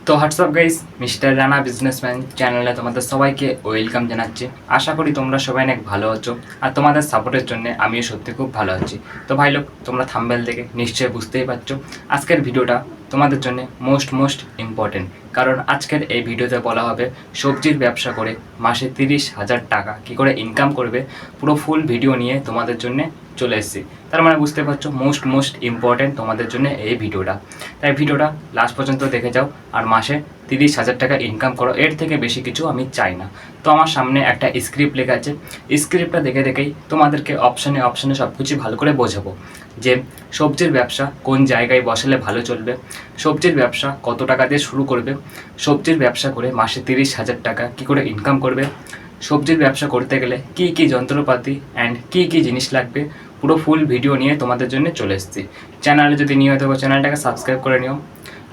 তো WhatsApp guys, mister Rana businessman চ্যানেলে তোমাদের সবাইকে ওয়েলকাম জানাচ্ছি। আশা করি তোমরা সবাই অনেক ভালো আছো, আর তোমাদের সাপোর্টের জন্য আমিও সত্যি খুব ভালো আছি। তো ভাই লোক, তোমরা থাম্বনেল দেখে নিশ্চয়ই বুঝতেই পারছো আজকের ভিডিওটা তোমাদের জন্য মোস্ট ইম্পর্টেন্ট। কারণ আজকের এই ভিডিওতে বলা হবে সবজির ব্যবসা করে মাসে 30,000 টাকা কী করে ইনকাম করবে। পুরো ফুল ভিডিও নিয়ে তোমাদের জন্য চলে এসেছি। তার মানে বুঝতে পারছো মোস্ট ইম্পর্টেন্ট তোমাদের জন্য এই ভিডিওটা। তাই ভিডিওটা লাস্ট পর্যন্ত দেখে যাও আর মাসে 30,000 টাকা ইনকাম করো, এর থেকে বেশি কিছু আমি চাই না। তো আমার সামনে একটা স্ক্রিপ্ট লেখা আছে, স্ক্রিপ্টটা দেখেই তোমাদেরকে অপশানে সব কিছু ভালো করে বোঝাবো যে সবজির ব্যবসা কোন জায়গায় বসালে ভালো চলবে, সবজির ব্যবসা কত টাকা দিয়ে শুরু করবে, সবজির ব্যবসা করে মাসে 30,000 টাকা কী করে ইনকাম করবে, সবজির ব্যবসা করতে গেলে কী যন্ত্রপাতি অ্যান্ড কী জিনিস লাগবে। পুরো ফুল ভিডিও নিয়ে তোমাদের জন্য চলে এসেছি। চ্যানেলে যদি নিয়ে হতে চ্যানেলটাকে সাবস্ক্রাইব করে নিও,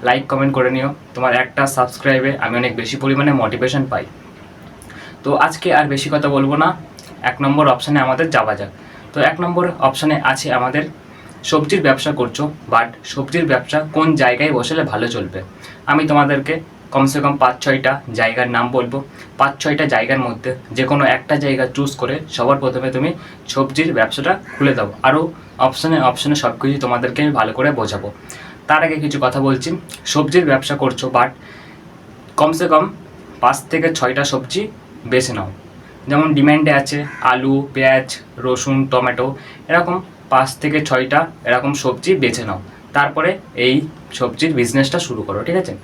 লাইক কমেন্ট করে নিও। তোমার একটা সাবস্ক্রাইবে আমি অনেক বেশি পরিমাণে মোটিভেশন পাই। তো আজকে আর বেশি কথা বলবো না, 1 নম্বর অপশানে আমাদের যাওয়া যাক। তো 1 নম্বর অপশানে আছে আমাদের সবজির ব্যবসা করছো, বাট সবজির ব্যবসা কোন জায়গায় বসালে ভালো চলবে। আমি তোমাদেরকে কমসে কম 5-6টা জায়গার নাম বলবো। 5-6টা জায়গার মধ্যে যে কোনো একটা জায়গা চুজ করে সবার প্রথমে তুমি সবজির ব্যবসাটা খুলে দাও। আরও অপশানে সব কিছু তোমাদেরকে আমি ভালো করে বোঝাবো। তার আগে কিছু কথা বলছি। সবজির ব্যবসা করছো, বাট কমসে কম 5 থেকে 6টা সবজি বেছে নাও। যেমন ডিমান্ডে আছে আলু, পেঁয়াজ, রসুন, টমেটো, এরকম 5 থেকে 6টা এরকম সবজি বেছে নাও। তারপরে এই সবজির বিজনেসটা শুরু করো, ঠিক আছে?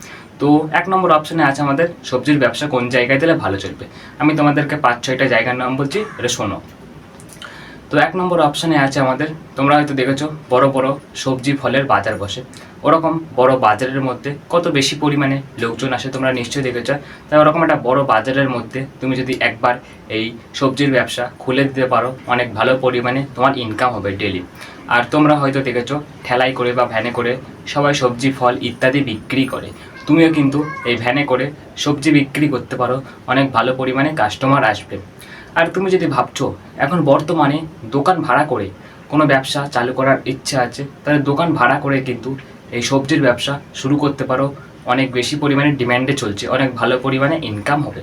তো 1 নম্বর অপশানে আছে আমাদের সবজির ব্যবসা কোন জায়গায় দিলে ভালো চলবে। আমি তোমাদেরকে 5-6টা জায়গার নাম বলছি, এটা শোনো। তো 1 নম্বর অপশানে আছে আমাদের, তোমরা হয়তো দেখেছো বড় সবজি ফলের বাজার বসে। ওরকম বড় বাজারের মধ্যে কত বেশি পরিমাণে লোকজন আসে তোমরা নিশ্চয়ই দেখেছো। তাই ওরকম একটা বড় বাজারের মধ্যে তুমি যদি একবার এই সবজির ব্যবসা খুলে দিতে পারো, অনেক ভালো পরিমাণে তোমার ইনকাম হবে ডেলি। আর তোমরা হয়তো দেখেছো ঠেলাই করে বা ভ্যানে করে সবাই সবজি, ফল ইত্যাদি বিক্রি করে। তুমিও কিন্তু এই ভ্যানে করে সবজি বিক্রি করতে পারো, অনেক ভালো পরিমাণে কাস্টমার আসবে। আর তুমি যদি ভাবছো এখন বর্তমানে দোকান ভাড়া করে কোনো ব্যবসা চালু করার ইচ্ছা আছে, তাহলে দোকান ভাড়া করে কিন্তু এই সবজির ব্যবসা শুরু করতে পারো। অনেক বেশি পরিমাণে ডিম্যান্ডে চলছে, অনেক ভালো পরিমাণে ইনকাম হবে।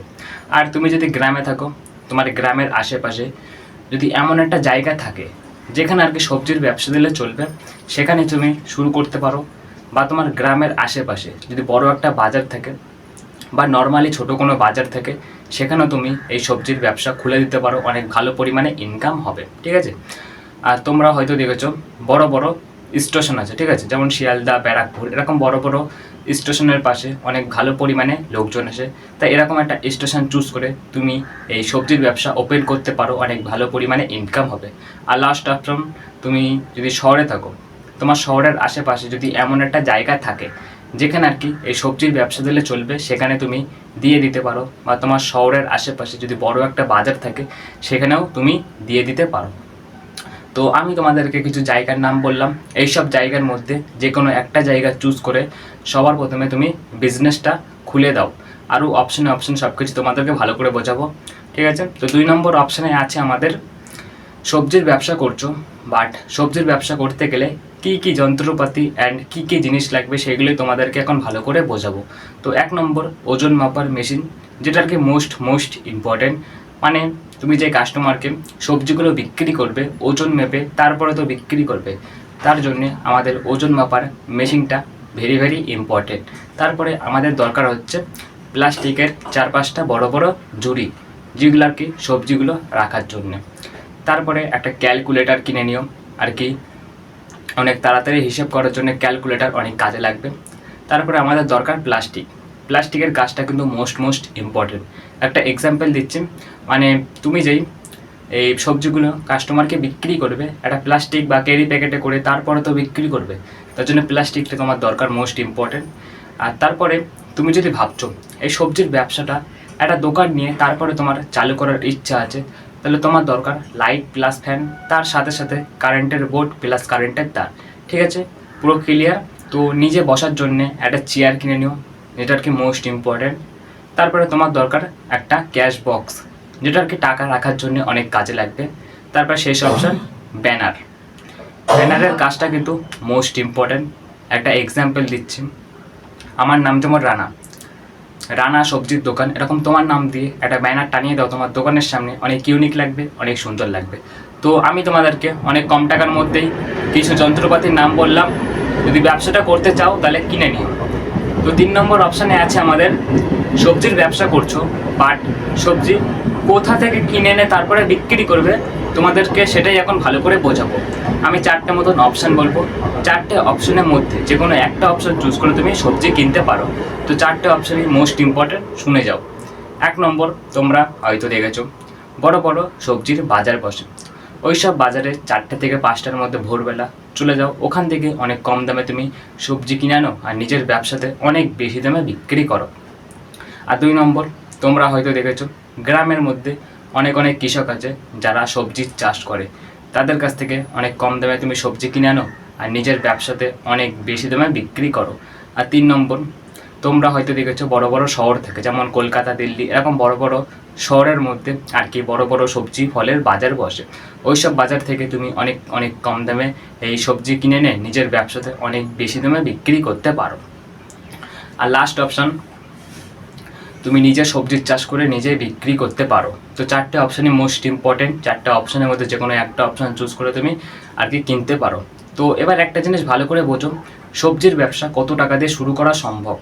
আর তুমি যদি গ্রামে থাকো, তোমার গ্রামের আশেপাশে যদি এমন একটা জায়গা থাকে যেখানে আর কি সবজির ব্যবসা দিলে চলবে, সেখানে তুমি শুরু করতে পারো। বা তোমার গ্রামের আশেপাশে যদি বড় একটা বাজার থাকে বা নর্মালি ছোটো কোনো বাজার থেকে, সেখানেও তুমি এই সবজির ব্যবসা খুলে দিতে পারো, অনেক ভালো পরিমাণে ইনকাম হবে, ঠিক আছে? আর তোমরা হয়তো দেখেছো বড় স্টেশন আছে, ঠিক আছে? যেমন শিয়ালদা, ব্যারাকপুর, এরকম বড় স্টেশনের পাশে অনেক ভালো পরিমাণে লোকজন আসে। তাই এরকম একটা স্টেশন চুজ করে তুমি এই সবজির ব্যবসা ওপেন করতে পারো, অনেক ভালো পরিমাণে ইনকাম হবে। আর লাস্ট অপশন, তুমি যদি শহরে থাকো, তোমার শহরের আশেপাশে যদি এমন একটা জায়গা থাকে যেখানে আর কি এই সবজির ব্যবসা দিলে চলবে, সেখানে তুমি দিয়ে দিতে পারো। বা তোমার শহরের আশেপাশে যদি বড় একটা বাজার থাকে, সেখানেও তুমি দিয়ে দিতে পারো। তো আমি তোমাদেরকে কিছু জায়গার নাম বললাম, এই সব জায়গার মধ্যে যে কোনো একটা জায়গা চুজ করে সবার প্রথমে তুমি বিজনেসটা খুলে দাও। আরও অপশানে সব কিছু তোমাদেরকে ভালো করে বোঝাবো, ঠিক আছে? তো 2 নম্বর অপশানে আছে আমাদের সবজির ব্যবসা করছো, বাট সবজির ব্যবসা করতে গেলে কী যন্ত্রপাতি অ্যান্ড কী জিনিস লাগবে সেগুলোই তোমাদেরকে এখন ভালো করে বোঝাবো। তো 1 নম্বর ওজন মাপার মেশিন, যেটা আর কি মোস্ট ইম্পর্টেন্ট। মানে তুমি যে কাস্টমারকে সবজিগুলো বিক্রি করবে ওজন মেপে তারপরে তো বিক্রি করবে, তার জন্যে আমাদের ওজন মাপার মেশিনটা ভেরি ইম্পর্টেন্ট। তারপরে আমাদের দরকার হচ্ছে প্লাস্টিকের 4-5টা বড় ঝুড়ি, যেগুলো আর কি সবজিগুলো রাখার জন্যে। তারপরে একটা ক্যালকুলেটর কিনে নিও, আর কি অনেক তাড়াতাড়ি হিসেব করার জন্য ক্যালকুলেটর অনেক কাজে লাগবে। তারপরে আমাদের দরকার প্লাস্টিকের কাজটা কিন্তু মোস্ট ইম্পর্টেন্ট। একটা এক্সাম্পল দিচ্ছি, মানে তুমি যেই এই সবজিগুলো কাস্টমারকে বিক্রি করবে একটা প্লাস্টিক বা ক্যারি প্যাকেটে করে, তারপরে তো বিক্রি করবে, তার জন্য প্লাস্টিকটা তোমার দরকার মোস্ট ইম্পর্টেন্ট। আর তারপরে তুমি যদি ভাবছো এই সবজির ব্যবসাটা একটা দোকান নিয়ে তারপরে তোমার চালু করার ইচ্ছা আছে, তাহলে তোমার দরকার লাইট প্লাস ফ্যান, তার সাথে কারেন্টের বোর্ড প্লাস কারেন্টের তার, ঠিক আছে? পুরো ক্লিয়ার? তো নিজে বসার জন্যে একটা চেয়ার কিনে নিও, যেটা আর কি মোস্ট ইম্পর্টেন্ট। তারপরে তোমার দরকার একটা ক্যাশ বক্স, যেটা আর কি টাকা রাখার জন্য অনেক কাজে লাগবে। তারপর শেষ অপশান ব্যানারের কাজটা কিন্তু মোস্ট ইম্পর্টেন্ট। একটা এক্সাম্পল দিচ্ছি, আমার নাম যেমন রানা, রানা সবজির দোকান এরকম তোমার নাম দিয়ে একটা ব্যানার টানিয়ে দাও তোমার দোকানের সামনে, অনেক ইউনিক লাগবে, অনেক সুন্দর লাগবে। তো আমি তোমাদেরকে অনেক কম টাকার মধ্যেই কিছু যন্ত্রপাতির নাম বললাম, যদি ব্যবসাটা করতে চাও তাহলে কিনে নিও। তো 3 নম্বর অপশানে আছে আমাদের সবজির ব্যবসা করছো, বাট সবজি কোথা থেকে কিনে এনে তারপরে বিক্রি করবে, তোমাদেরকে সেটাই এখন ভালো করে বোঝাবো। আমি 4টে মতন অপশান বলবো, 4টে অপশানের মধ্যে যে কোনো একটা অপশান চুজ করে তুমি সবজি কিনতে পারো। তো 4টে অপশানই মোস্ট ইম্পর্টেন্ট, শুনে যাও। 1 নম্বর, তোমরা হয়তো দেখেছো বড় বড় সবজির বাজার বসে, ওই সব বাজারে 4টে থেকে 5টার মধ্যে ভোরবেলা চলে যাও, ওখান থেকে অনেক কম দামে তুমি সবজি কিনে আনো আর নিজের ব্যবসাতে অনেক বেশি দামে বিক্রি করো। আর 2 নম্বর, তোমরা হয়তো দেখেছো গ্রামের মধ্যে অনেক অনেক কৃষক আছে যারা সবজির চাষ করে, তাদের কাছ থেকে অনেক কম দামে তুমি সবজি কিনে আনো আর নিজের ব্যবসাতে অনেক বেশি দামে বিক্রি করো। আর 3 নম্বর, তোমরা হয়তো দেখেছো বড় বড় শহর থেকে, যেমন কলকাতা, দিল্লি এরকম বড় বড় শহরের মধ্যে আর কি বড় বড় সবজি ফলের বাজার বসে, ওই সব বাজার থেকে তুমি অনেক অনেক কম দামে এই সবজি কিনে এনে নিজের ব্যবসাতে অনেক বেশি দামে বিক্রি করতে পারো। আর লাস্ট অপশান, তুমি নিজে সবজির চাষ করে নিজেই বিক্রি করতে পারো। তো 4টে অপশানই মোস্ট ইম্পর্টেন্ট, 4টে অপশানের মধ্যে যে কোনো একটা অপশান চুজ করে তুমি আর কি কিনতে পারো। তো এবার একটা জিনিস ভালো করে বোঝো, সবজির ব্যবসা কত টাকা দিয়ে শুরু করা সম্ভব।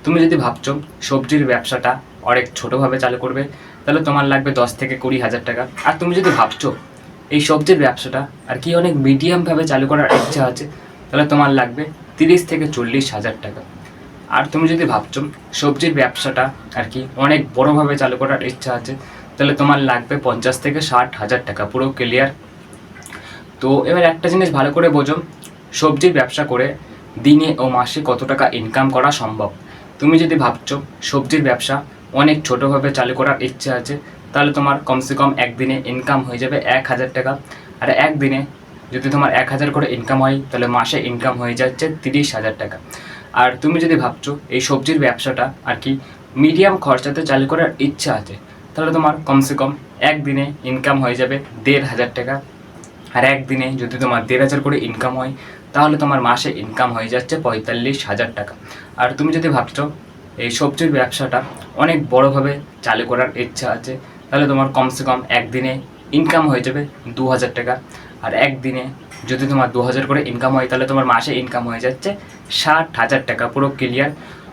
তুমি যদি ভাবছো সবজির ব্যবসাটা অনেক ছোটোভাবে চালু করবে, তাহলে তোমার লাগবে 10 থেকে 20,000 টাকা। আর তুমি যদি ভাবছো এই সবজির ব্যবসাটা আর কি অনেক মিডিয়ামভাবে চালু করার ইচ্ছা আছে, তাহলে তোমার লাগবে 30 থেকে 40,000 টাকা। আর তুমি যদি ভাবছো সবজির ব্যবসাটা আর কি অনেক বড়োভাবে চালু করার ইচ্ছা আছে, তাহলে তোমার লাগবে 50 থেকে 60,000 টাকা, পুরো ক্লিয়ার। তো এবার একটা জিনিস ভালো করে বোঝো, সবজির ব্যবসা করে দিনে ও মাসে কত টাকা ইনকাম করা সম্ভব। তুমি যদি ভাবছো সবজির ব্যবসা অনেক ছোটোভাবে চালু করার ইচ্ছা আছে, তাহলে তোমার কমসে কম একদিনে ইনকাম হয়ে যাবে 1,000 টাকা। আর একদিনে যদি তোমার 1,000 করে ইনকাম হয়, তাহলে মাসে ইনকাম হয়ে যাচ্ছে 30,000 টাকা। আর তুমি যদি ভাবছো এই সবজির ব্যবসাটা আর কি মিডিয়াম খরচাতে চালু করার ইচ্ছা আছে, তাহলে তোমার কমসে কম একদিনে ইনকাম হয়ে যাবে 1,500 টাকা। আর একদিনে যদি তোমার 1,500 করে ইনকাম হয়, তাহলে তোমার মাসে ইনকাম হয়ে যাচ্ছে 45,000 টাকা। আর তুমি যদি ভাবছো এই সবজির ব্যবসাটা অনেক বড়োভাবে চালু করার ইচ্ছা আছে, তাহলে তোমার কমসে কম একদিনে ইনকাম হয়ে যাবে 2,000 টাকা। আর একদিনে যদি তোমার 2,000 করে ইনকাম হয়, তাহলে তোমার মাসে ইনকাম হয়ে যাচ্ছে 60,000 টাকা, পুরো ক্লিয়ার।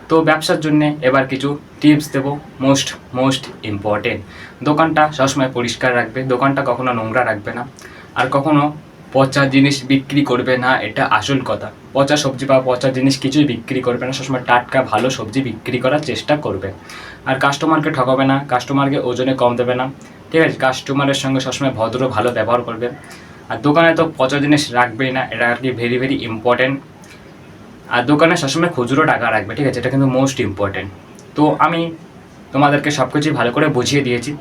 তো ব্যবসার জন্য এবার কিছু টিপস দেবো, মোস্ট ইম্পর্টেন্ট। দোকানটা সবসময় পরিষ্কার রাখবে, দোকানটা কখনো নোংরা রাখবে না, আর কখনো পচা জিনিস বিক্রি করবে না, এটা আসল কথা। পচা সবজি বা পচা জিনিস কিছুই বিক্রি করবে না, সবসময় টাটকা ভালো সবজি বিক্রি করার চেষ্টা করবে। আর কাস্টমারকে ঠকাবে না, কাস্টমারকে ওজনে কম দেবে না, ঠিক আছে। কাস্টমারের সঙ্গে সবসময় ভদ্র ভালো ব্যবহার করবে। আর দোকানে তো পচা জিনিস রাখবেই না, এটা আর কি ভেরি ইম্পর্টেন্ট। আর দোকানে সবসময় খুচরো টাকা রাখবে, ঠিক আছে, এটা কিন্তু মোস্ট ইম্পর্টেন্ট। তো আমি তোমাদেরকে সব কিছুই ভালো করে বুঝিয়ে দিয়েছি,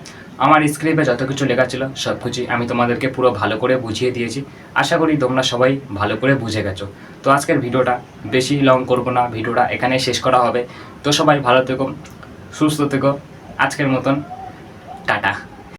আমার স্ক্রিপ্টে যত কিছু লেখা ছিল সব কিছুই আমি তোমাদেরকে পুরো ভালো করে বুঝিয়ে দিয়েছি। আশা করি তোমরা সবাই ভালো করে বুঝে গেছো। তো আজকের ভিডিওটা বেশি লং করবো না, ভিডিওটা এখানেই শেষ করা হবে। তো সবাই ভালো থেকো, সুস্থ থেকো, আজকের মতন টাটা।